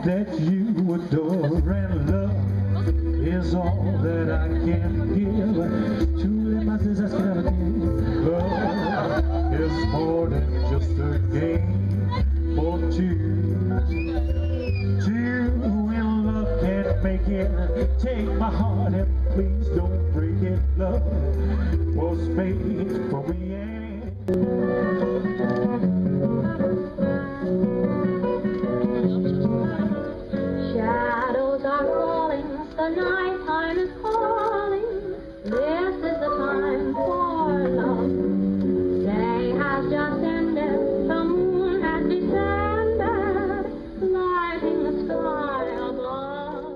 that you adore and love is all that I can give. Truly my desires cannot give. Love is more than just a game for two. Two in love can't make it. Take my heart and please don't break it. Love was made for me and shadows are falling, the night time is calling. This is the time for love. Day has just ended, the moon has descended, lighting the sky above.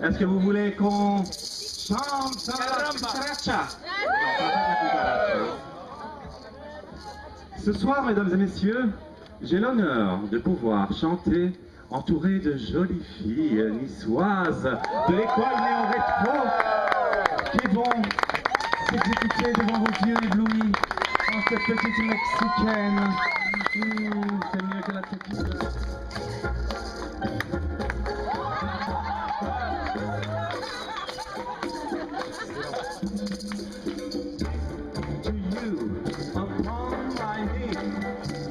Est-ce que vous voulez qu'on chante ça? Ce soir, mesdames et messieurs, j'ai l'honneur de pouvoir chanter entouré de jolies filles niçoises de l'école Néo Rétro qui vont s'exécuter devant vos yeux éblouis en cette petite mexicaine. C'est mieux que la tequila. To you, upon my knee,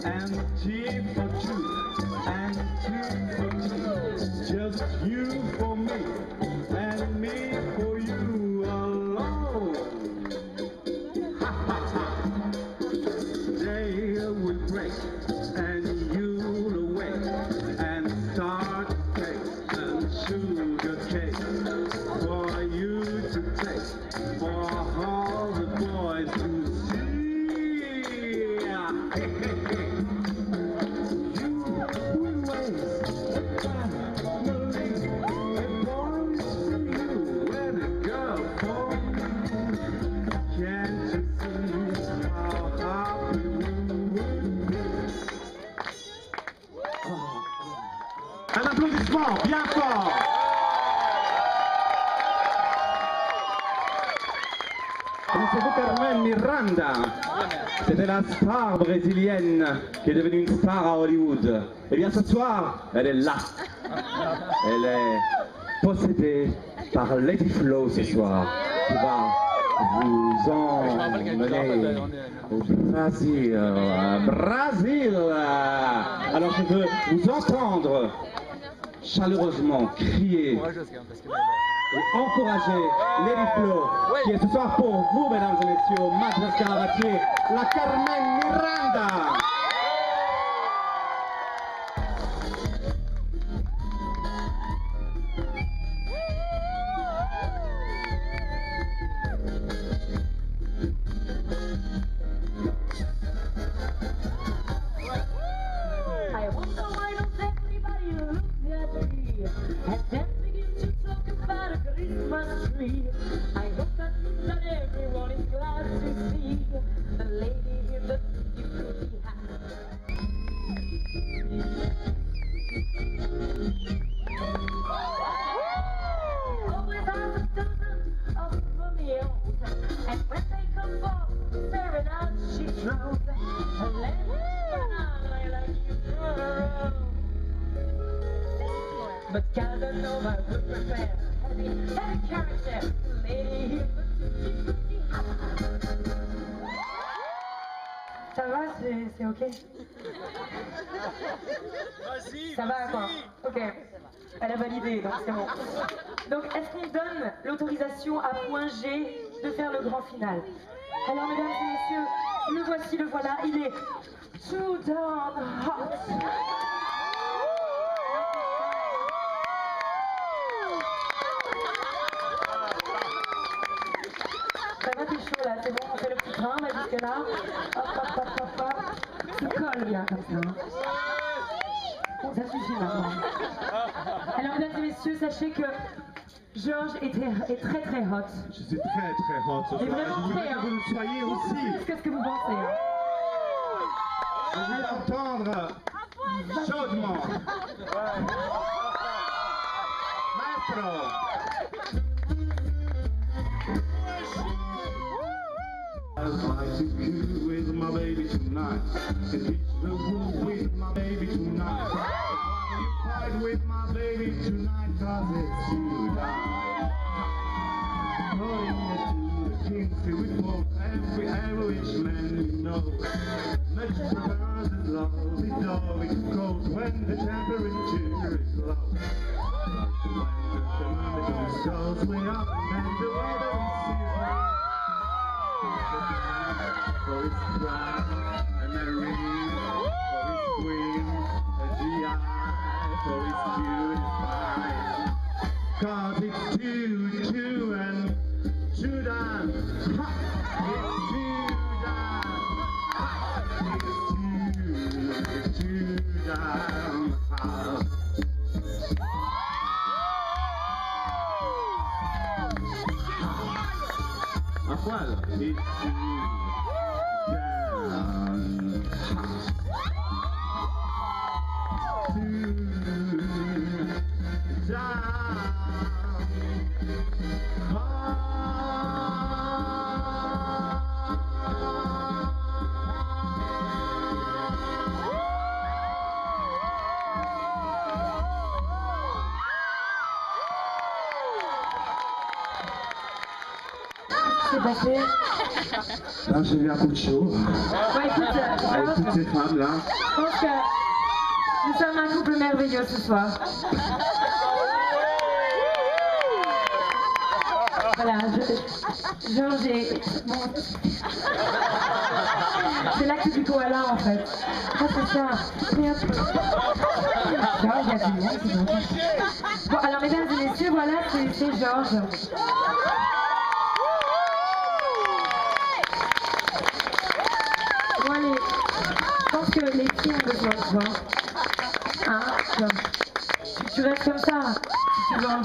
and T for two, and two for two, just you for me, and me for you alone. Ha ha ha! Day will break, and you'll awake, and start cake and sugar cake for you to take, for all the boys to see. Hey, hey, hey. You will waste family, and boys for you, and a girl for me. Can't you see how happy we will be? Un applaudissement bien fort. Connaissez-vous Carmen Miranda? C'était la star brésilienne qui est devenue une star à Hollywood. Eh bien ce soir, elle est là. Elle est possédée par Lady Flo ce soir, qui va vous emmener au Brésil. Alors je veux vous entendre chaleureusement crier et encourager Lady Flo, qui est ce soir pour vous, mesdames et messieurs, Maîtresse Caravatier, la Carmen Miranda. I wonder why don't everybody look at me and then begin to talk about a Christmas tree. I hope that means that everyone is glad to see the lady in the pretty hat. Always has a dozen of Romeos, and when they come for serenade, she throws a lemon banana like you throw. But Casanova would prepare heavy character, lady in the pretty hat. Ça va, c'est ok? Ça va quoi? Ok. Elle a validé, donc c'est bon. Donc, est-ce qu'on donne l'autorisation à Point G de faire le grand final? Alors, mesdames et messieurs, le voici, le voilà, il est too darn hot. Ça va, t'es chaud là, c'est bon, on fait le petit train, là, jusque là. Hop, hop, hop, hop, hop. Tu colles parle bien comme ça. Bon, ça suffit maintenant. Alors, mesdames et messieurs, sachez que Georges est très très hot. Je suis très très hot ce soir. Et vraiment Je voudrais très, que vous le soyez aussi. Qu'est-ce que vous pensez, hein? Je veux entendre chaudement. Maestro. I'd like to cool with my baby tonight. And hit the roof with my baby tonight. But why you fight with my baby tonight? 'Cause it's too dark. Putting it to the king, see we for every average man we know. Much prefers his lovely dog. It goes when the temperature is low. When the thermometer goes way up and the weather is seasonal. For his bride, a marine, for his queen, a GI, for his cutie pie. 'Cause it's too and too damn hot. It's too damn hot. It's too damn hot. À poil. It's too C'est passé. Là, j'ai eu un coup de chaud. Bon, écoute, Avec toutes ces femmes là. je pense que nous sommes un couple merveilleux ce soir. Voilà, Georges est... Bon. C'est l'acte du koala en fait. Ah, c'est ça. Georges, il y a du monde, c'est bon. Bon, alors mesdames et messieurs, voilà, c'est Georges. Moi, je pense que les filles ont besoin de toi. Hein, tu restes comme ça, si tu veux.